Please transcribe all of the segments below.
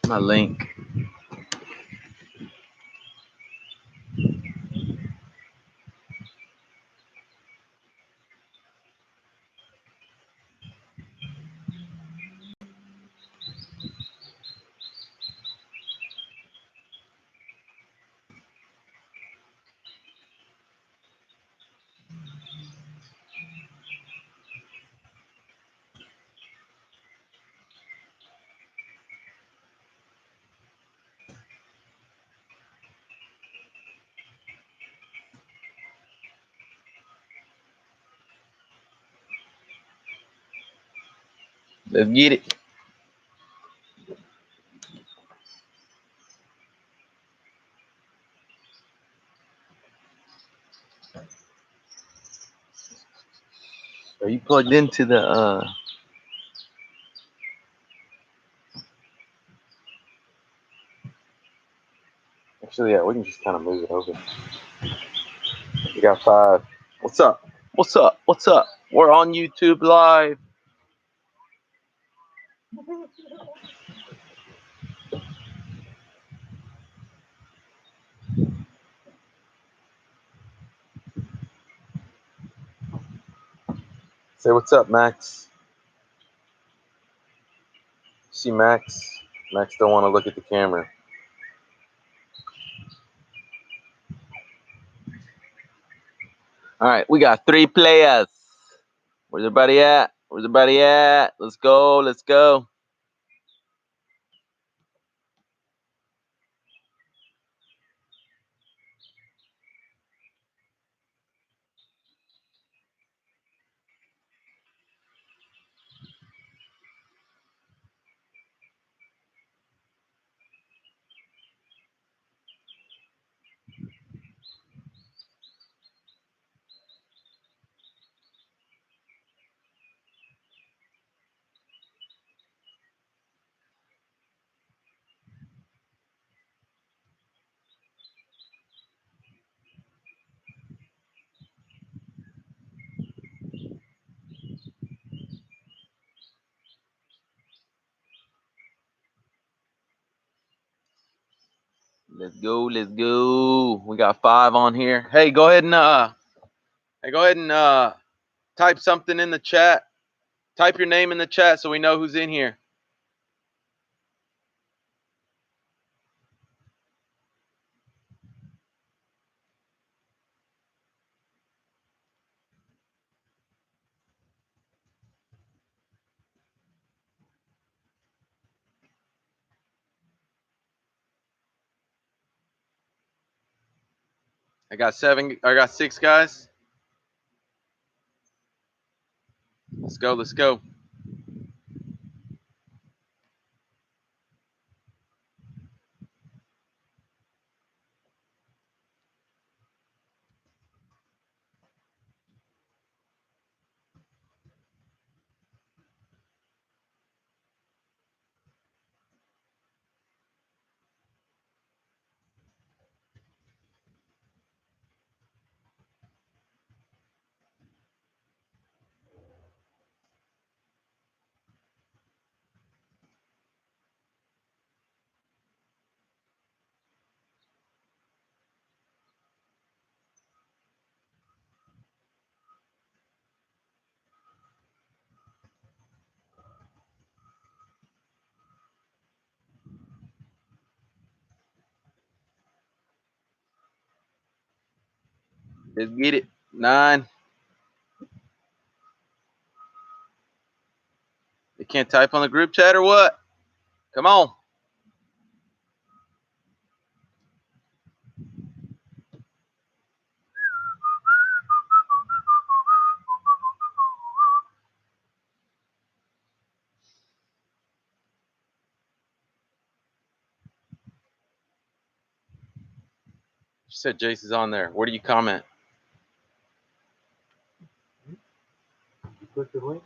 my link. Let's get it. Are you plugged into the Actually, yeah, we can just kind of move it over. We got 5. What's up? What's up? What's up? We're on YouTube Live. Say what's up, Max. See Max? Max don't want to look at the camera. All right, we got 3 players. Where's everybody at? Where's everybody at? Let's go. Let's go. Let's go. Let's go. We got 5 on here. Hey, go ahead and type something in the chat. Type your name in the chat so we know who's in here. I got 6 guys. Let's go. Let's go. Let's get it. 9. They can't type on the group chat or what? Come on. You said Jace is on there. Where do you comment? You click the link?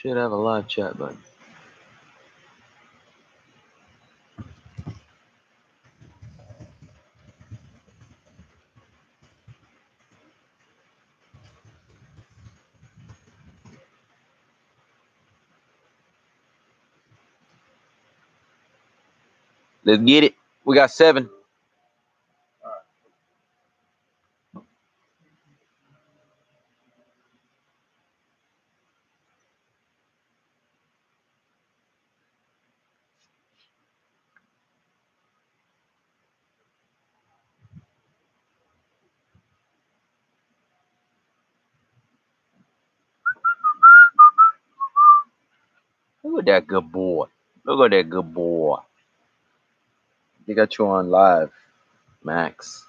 should have a live chat button. Let's get it. We got 7. Look at that good boy. Look at that good boy. They got you on live, Max.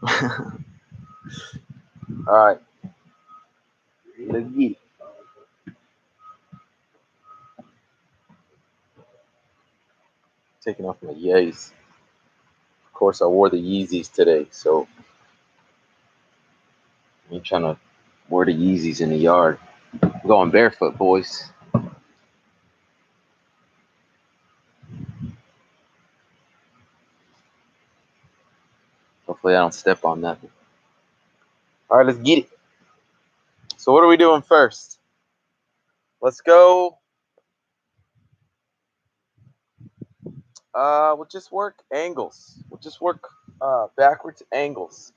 All right. Let's get it. Taking off my Yeezys. Of course, I wore the Yeezys today, so I'm trying to wear the Yeezys in the yard. I'm going barefoot, boys. Hopefully, I don't step on nothing. All right, let's get it. So, what are we doing first? Let's go. We'll just work angles. We'll just work backwards angles.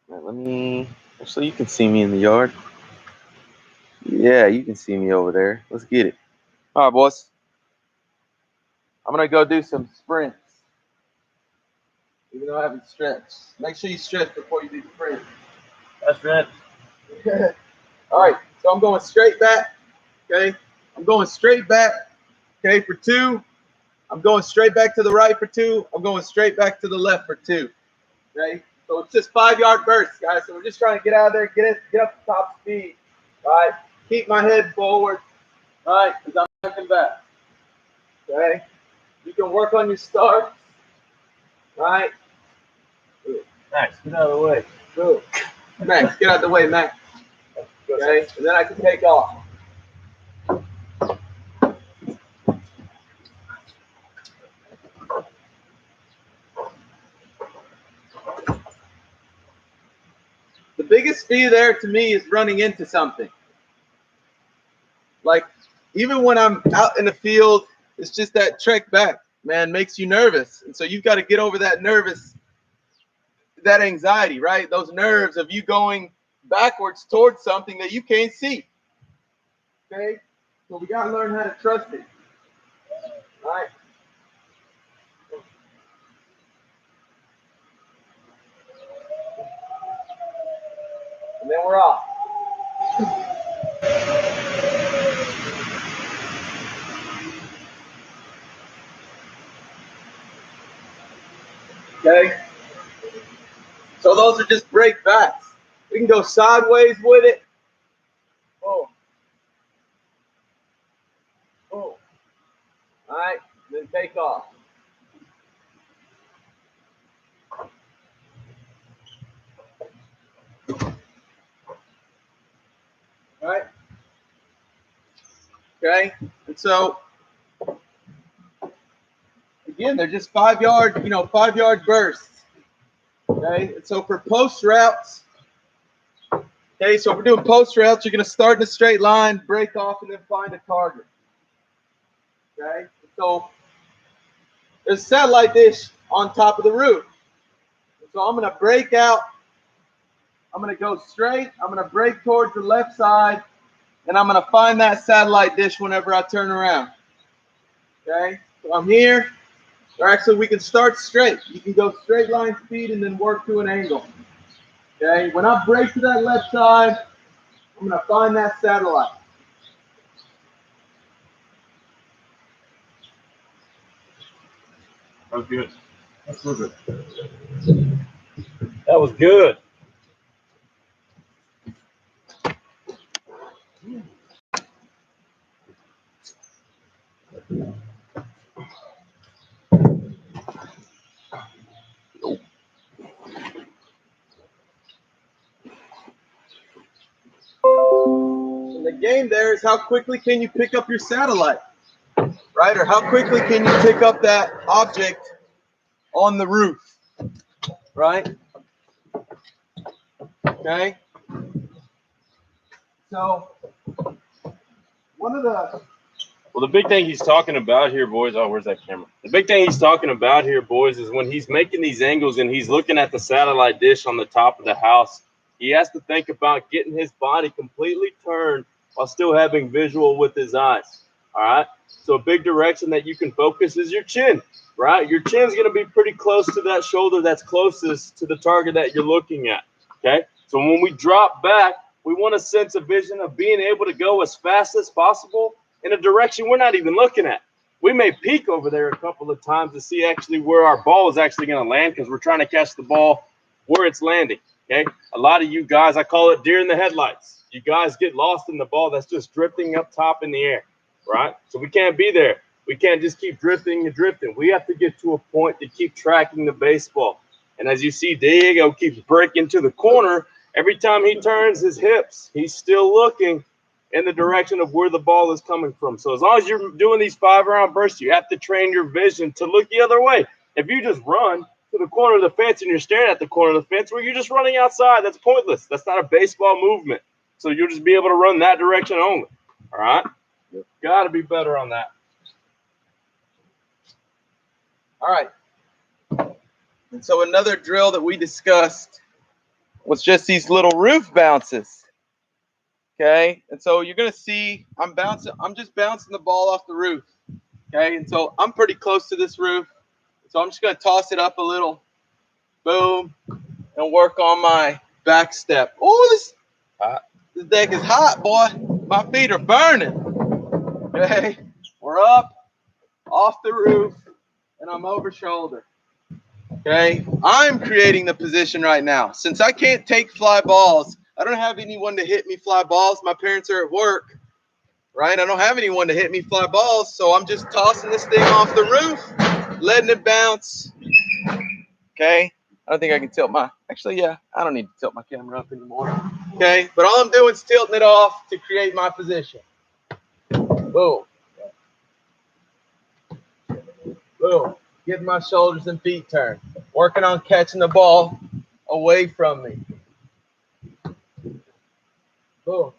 All right, let me. Actually, you can see me in the yard. Yeah, you can see me over there. Let's get it. All right, boys. I'm gonna go do some sprints. Even though I haven't stretched. Make sure you stretch before you do the sprint. That's right. All right, so I'm going straight back. Okay, I'm going straight back. Okay, for 2. I'm going straight back to the right for 2. I'm going straight back to the left for 2. Okay, so it's just 5-yard bursts, guys. So we're just trying to get out of there, get up to top speed. All right, keep my head forward. All right, because I'm looking back. Okay, you can work on your starts. All right. Max, get out of the way. Good. Max, get out of the way, Max. Okay, and then I can take off. The biggest fear there to me is running into something. Like, even when I'm out in the field, it's just that trek back, man, makes you nervous. And so you've got to get over that anxiety, right? Those nerves of you going backwards towards something that you can't see. Okay? So we got to learn how to trust it. All right? And then we're off. Okay? So those are just break backs. We can go sideways with it. Oh. Oh. All right, then take off. All right. Okay, and so again, they're just 5-yard, 5-yard bursts. Okay, and so for post routes, okay, so if we're doing post routes, you're going to start in a straight line, break off, and then find a target. Okay, so there's a satellite dish on top of the roof. So I'm going to break out. I'm going to go straight. I'm going to break towards the left side, and I'm going to find that satellite dish whenever I turn around. Okay, so I'm here. Or actually, we can start straight. You can go straight line speed and then work to an angle. Okay, when I break to that left side, I'm going to find that satellite. That was good. That was good. And the game there is how quickly can you pick up your satellite, right? Or how quickly can you pick up that object on the roof, right? Okay. So one of the Well, the big thing he's talking about here, boys. Oh, where's that camera? The big thing he's talking about here, boys, is when he's making these angles and he's looking at the satellite dish on the top of the house, he has to think about getting his body completely turned while still having visual with his eyes. All right. So a big direction that you can focus is your chin, right? Your chin's going to be pretty close to that shoulder that's closest to the target that you're looking at. Okay. So when we drop back, we want a sense of vision of being able to go as fast as possible in a direction we're not even looking at. We may peek over there a couple of times to see actually where our ball is actually going to land because we're trying to catch the ball where it's landing. Okay. A lot of you guys, I call it deer in the headlights. You guys get lost in the ball that's just drifting up top in the air, right? So we can't be there. We can't just keep drifting and drifting. We have to get to a point to keep tracking the baseball. And as you see, Diego keeps breaking to the corner. Every time he turns his hips, he's still looking in the direction of where the ball is coming from. So as long as you're doing these 5-round bursts, you have to train your vision to look the other way. If you just run to the corner of the fence and you're staring at the corner of the fence, well, you're just running outside. That's pointless. That's not a baseball movement. So you'll just be able to run that direction only. All right? Yep. Got to be better on that. All right. And so another drill that we discussed was just these little roof bounces. Okay, and so you're gonna see I'm just bouncing the ball off the roof. Okay, and so I'm pretty close to this roof. So I'm just gonna toss it up a little, boom, and work on my back step. Oh, this deck is hot, boy. My feet are burning. Okay, we're up off the roof, and I'm over shoulder. Okay, I'm creating the position right now. Since I can't take fly balls, I don't have anyone to hit me fly balls. My parents are at work, right? I don't have anyone to hit me fly balls, so I'm just tossing this thing off the roof, letting it bounce. Okay, I don't think I can tilt actually, yeah, I don't need to tilt my camera up anymore. Okay, but all I'm doing is tilting it off to create my position. Boom. Boom. Getting my shoulders and feet turned. Working on catching the ball away from me. Boom.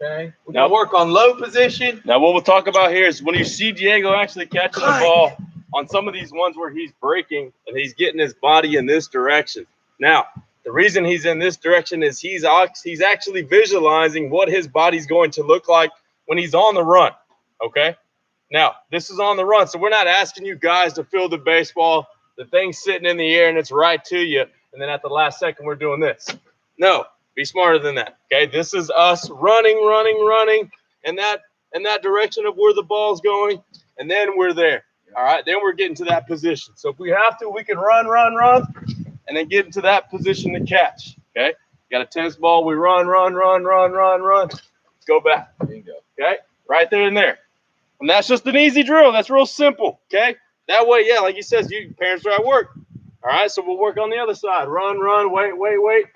Okay. We're going to work on low position. Now, what we'll talk about here is when you see Diego actually catching the ball on some of these ones where he's breaking and he's getting his body in this direction. Now, the reason he's in this direction is he's actually visualizing what his body's going to look like when he's on the run. Okay. Now, this is on the run, so we're not asking you guys to field the baseball. The thing's sitting in the air and it's right to you, and then at the last second we're doing this. No. Be smarter than that, okay? This is us running in that direction of where the ball's going, and then we're there, all right? Then we're getting to that position. So if we have to, we can run, and then get into that position to catch, okay? Got a tennis ball, we run. Go back. There you go. Okay? Right there and there. And that's just an easy drill. That's real simple, okay? That way, yeah, like you said, your parents are at work, all right? So we'll work on the other side. Run, wait.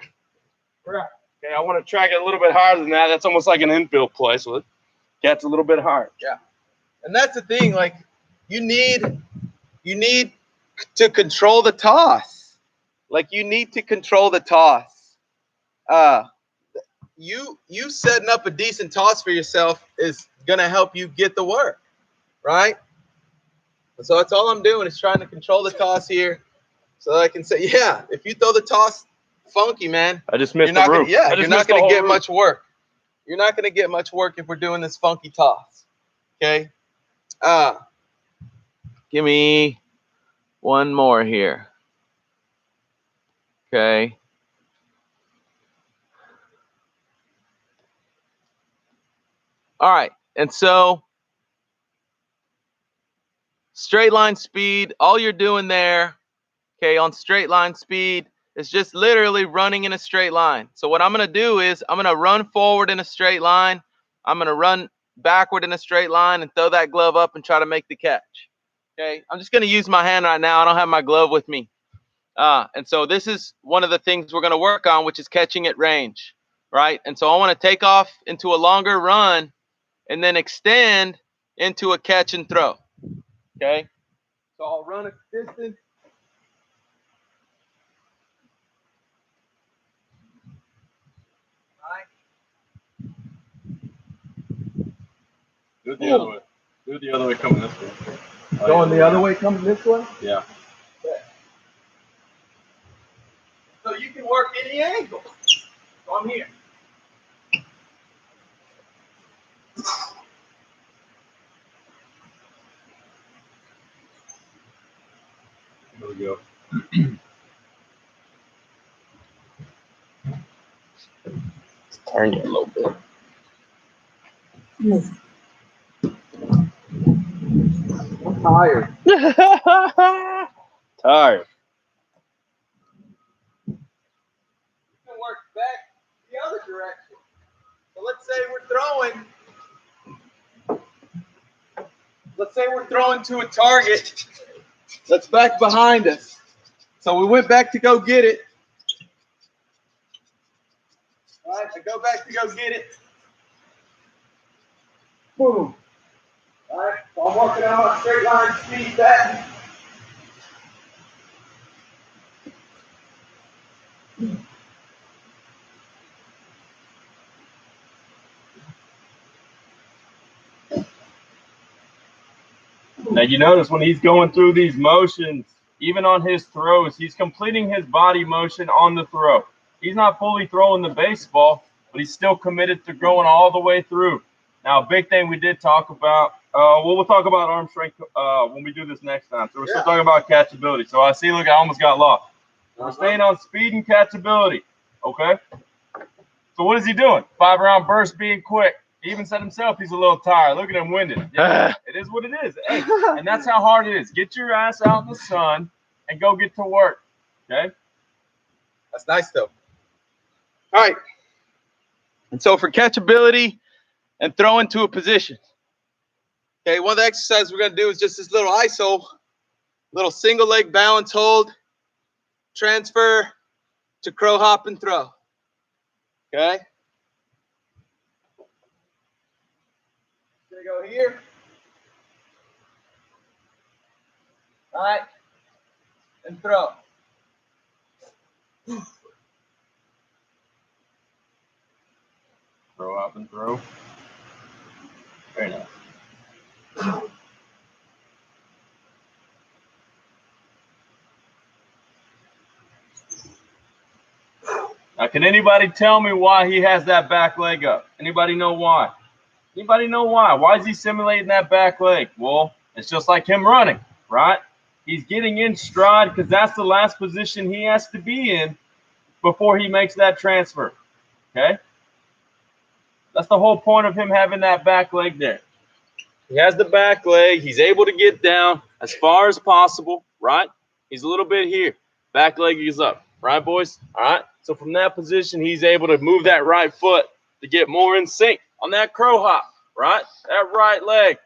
Okay, I want to track it a little bit higher than that. That's almost like an infield play, so it gets a little bit higher. Yeah, and that's the thing. Like, you need to control the toss. Like, you need to control the toss. You setting up a decent toss for yourself is gonna help you get the work, right? And so that's all I'm doing is trying to control the toss here, so that I can say, yeah, if you throw the toss funky, man, I just missed the roof. You're not going to get much work. You're not going to get much work if we're doing this funky toss. Okay. Give me one more here. Okay. All right. And so straight line speed, all you're doing there, okay, on straight line speed, it's just literally running in a straight line. So what I'm going to do is I'm going to run forward in a straight line. I'm going to run backward in a straight line and throw that glove up and try to make the catch. Okay, I'm just going to use my hand right now. I don't have my glove with me. And so this is one of the things we're going to work on, which is catching at range. right? And so I want to take off into a longer run and then extend into a catch and throw, okay? So I'll run a distance. Do it the other way. Do it the other way coming this way. Going the other way, coming this way? Yeah. So you can work any angle. So I'm here. There we go. Turn you a little bit. I'm tired. Tired. You can work back the other direction. So let's say we're throwing to a target that's back behind us. So we went back to go get it. All right, I go back to go get it. Boom. All right, so I'm working on my straight line speed back. Now you notice when he's going through these motions, even on his throws, he's completing his body motion on the throw. He's not fully throwing the baseball, but he's still committed to going all the way through. Now, a big thing we did talk about, we'll talk about arm strength when we do this next time. So we're still talking about catchability. So I see, look, I almost got lost. We're staying on speed and catchability, okay? So what is he doing? 5-round burst being quick. He even said himself he's a little tired. Look at him winded. Yeah, it is what it is. Hey, and that's how hard it is. Get your ass out in the sun and go get to work, okay? That's nice, though. All right. And so for catchability and throw into a position. Okay, one of the exercises we're going to do is just this little ISO, little single leg balance hold, transfer to crow hop and throw. Okay? Gonna go here. All right. And throw. Throw up and throw. Very nice. Now, can anybody tell me why he has that back leg up? Anybody know why? Anybody know why? Why is he simulating that back leg? Well, it's just like him running, right? He's getting in stride because that's the last position he has to be in before he makes that transfer, okay? That's the whole point of him having that back leg there. He has the back leg. He's able to get down as far as possible, right? He's a little bit here. Back leg is up, right, boys? All right? So from that position, he's able to move that right foot to get more in sync on that crow hop, right? That right leg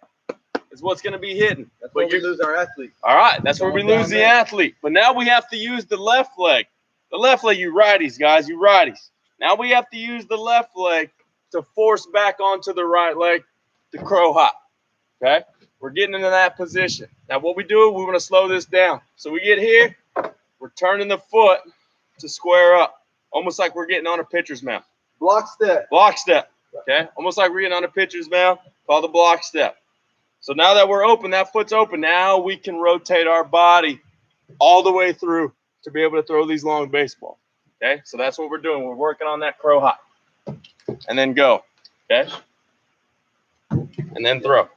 is what's going to be hitting. That's where we lose our athlete. All right, that's where we lose the athlete. But now we have to use the left leg. The left leg, you righties, guys, you righties. Now we have to use the left leg to force back onto the right leg to crow hop, okay? We're getting into that position. Now what we do, we want to slow this down. So we get here, we're turning the foot to square up, almost like we're getting on a pitcher's mound. Block step. Block step, okay? Almost like we're getting on a pitcher's mound, called the block step. So now that we're open, that foot's open, now we can rotate our body all the way through to be able to throw these long baseballs, okay? So that's what we're doing. We're working on that crow hop. And then go, okay? And then throw.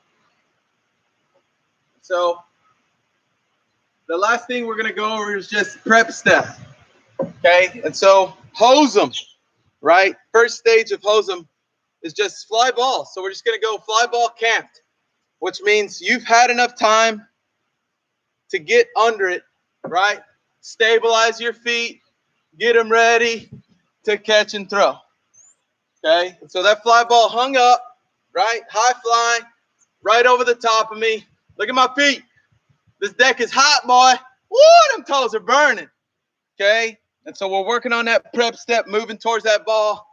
So the last thing we're going to go over is just prep step, okay? And so hose them, right? First stage of hose them is just fly ball. So we're just going to go fly ball camped, which means you've had enough time to get under it, right? Stabilize your feet, get them ready to catch and throw, okay? And so that fly ball hung up, right? High flying, right over the top of me. Look at my feet. This deck is hot, boy. Woo, them toes are burning, okay? And so we're working on that prep step, moving towards that ball.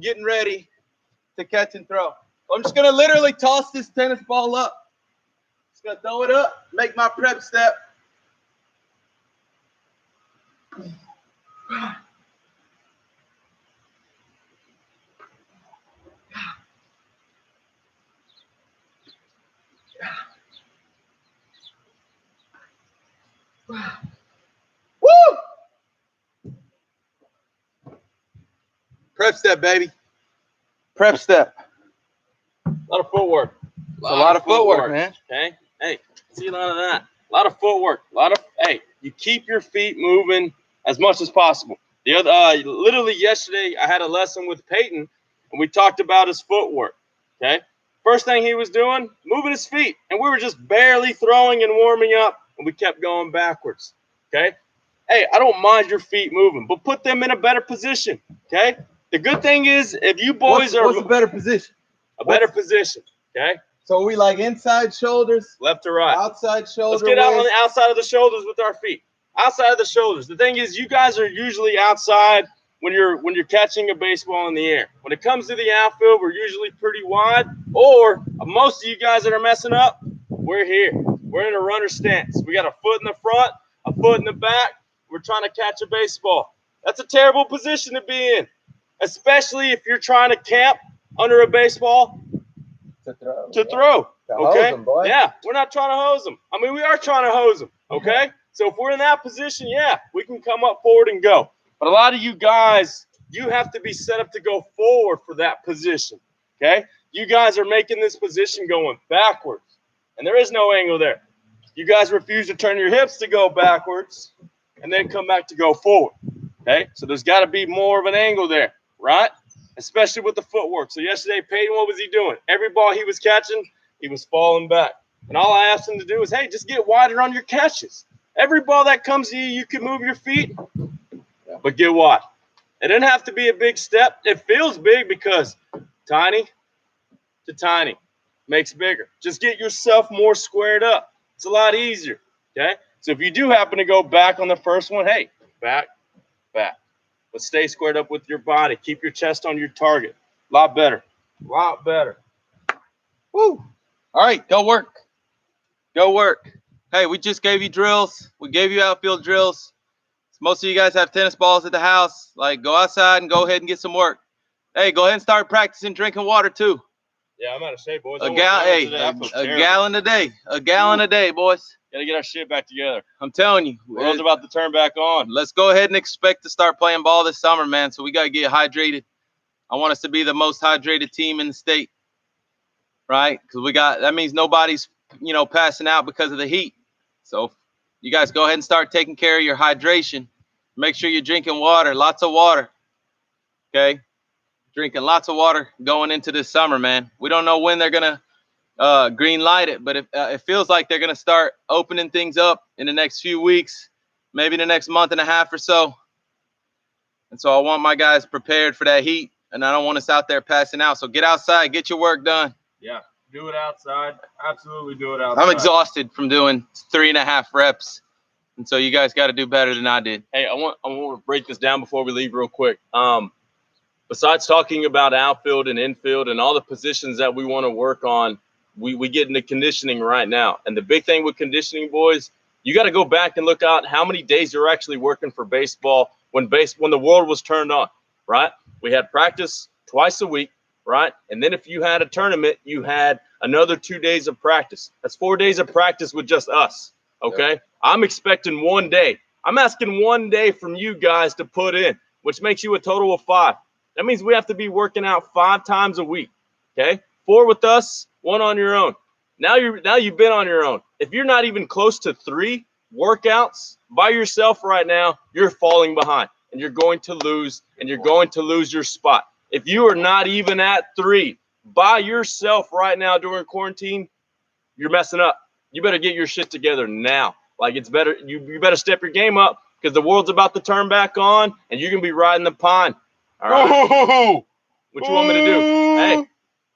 getting ready to catch and throw. I'm just gonna literally toss this tennis ball up. Just gonna throw it up, make my prep step. Woo! Prep step, baby. Prep step. A lot of footwork. A lot of footwork, man. Okay. Hey, see a lot of that. A lot of footwork. Hey, you keep your feet moving as much as possible. The other, literally yesterday, I had a lesson with Peyton, and we talked about his footwork. Okay. First thing he was doing, moving his feet, and we were just barely throwing and warming up, and we kept going backwards. Okay. Hey, I don't mind your feet moving, but put them in a better position. Okay. The good thing is, if you boys what's a better position? A better position. Okay. So are we like inside shoulders, left to right, outside shoulder? Let's get out on the outside of the shoulders with our feet. Outside of the shoulders. The thing is, you guys are usually outside when you're catching a baseball in the air. When it comes to the outfield, we're usually pretty wide. Or most of you guys that are messing up, we're here. We're in a runner stance. We got a foot in the front, a foot in the back. We're trying to catch a baseball. That's a terrible position to be in, especially if you're trying to camp under a baseball. To throw. Okay. Hose them, boy. Yeah, we're not trying to hose them. I mean, we are trying to hose them. Okay. So if we're in that position, yeah, we can come up forward and go. But a lot of you guys, you have to be set up to go forward for that position. Okay. You guys are making this position going backwards, and there is no angle there. You guys refuse to turn your hips to go backwards and then come back to go forward. Okay. So there's got to be more of an angle there, right? Especially with the footwork. So yesterday, Peyton, what was he doing? Every ball he was catching, he was falling back. And all I asked him to do was, hey, just get wider on your catches. Every ball that comes to you, you can move your feet, but get wide. It didn't have to be a big step. It feels big because tiny to tiny makes bigger. Just get yourself more squared up. It's a lot easier, okay? So if you do happen to go back on the first one, hey, back, back. But stay squared up with your body. Keep your chest on your target. A lot better. A lot better. Woo. All right, go work. Go work. Hey, we just gave you drills. We gave you outfield drills. Most of you guys have tennis balls at the house. Like, go outside and go ahead and get some work. Hey, go ahead and start practicing drinking water, too. Yeah, I'm out of shape, boys. A gallon a day. A gallon a day, boys. Got to get our shit back together. I'm telling you. World's about to turn back on. Let's go ahead and expect to start playing ball this summer, man. So we got to get hydrated. I want us to be the most hydrated team in the state, right? Because that means nobody's, passing out because of the heat. So you guys go ahead and start taking care of your hydration. Make sure you're drinking water, lots of water, okay? Drinking lots of water going into this summer, man. We don't know when they're going to green light it, but it feels like they're going to start opening things up in the next few weeks, maybe the next month and a half or so. And so I want my guys prepared for that heat, and I don't want us out there passing out. So get outside, get your work done. Yeah, do it outside. Absolutely do it outside. I'm exhausted from doing 3.5 reps. And so you guys got to do better than I did. Hey, I want to break this down before we leave real quick. Besides talking about outfield and infield and all the positions that we want to work on, we get into conditioning right now. And the big thing with conditioning, boys, you got to go back and look out how many days you're actually working for baseball when the world was turned on, right? We had practice twice a week, right? And then if you had a tournament, you had another 2 days of practice. That's 4 days of practice with just us, okay? Yeah. I'm expecting 1 day. I'm asking 1 day from you guys to put in, which makes you a total of 5. That means we have to be working out 5 times a week, okay? 4 with us, 1 on your own. Now you've been on your own. If you're not even close to 3 workouts by yourself right now, you're falling behind, and you're going to lose, and you're going to lose your spot. If you are not even at 3 by yourself right now during quarantine, you're messing up. You better get your shit together now. Like, it's better. You better step your game up because the world's about to turn back on, and you're going to be riding the pine. All right? What you want me to do? Hey, I'm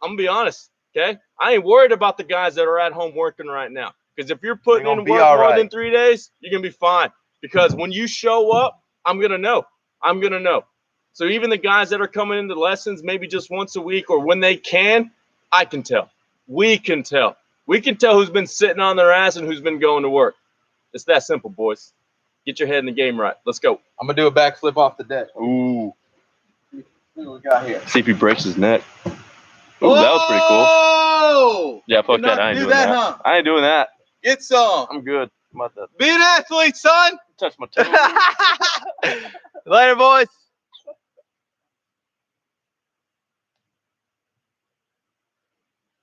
going to be honest, okay? I ain't worried about the guys that are at home working right now because if you're putting in work more than 3 days, you're going to be fine because when you show up, I'm going to know. I'm going to know. So even the guys that are coming into lessons maybe just once a week or when they can, I can tell. We can tell. We can tell who's been sitting on their ass and who's been going to work. It's that simple, boys. Get your head in the game right. Let's go. I'm going to do a backflip off the deck. Ooh. See what we got here. See if he breaks his neck. Ooh, that was pretty cool. Oh! Yeah, fuck that. I ain't doing that. Huh? I ain't doing that. Get some. I'm good. I'm about to Be an athlete, son. touch my toe. Later, boys.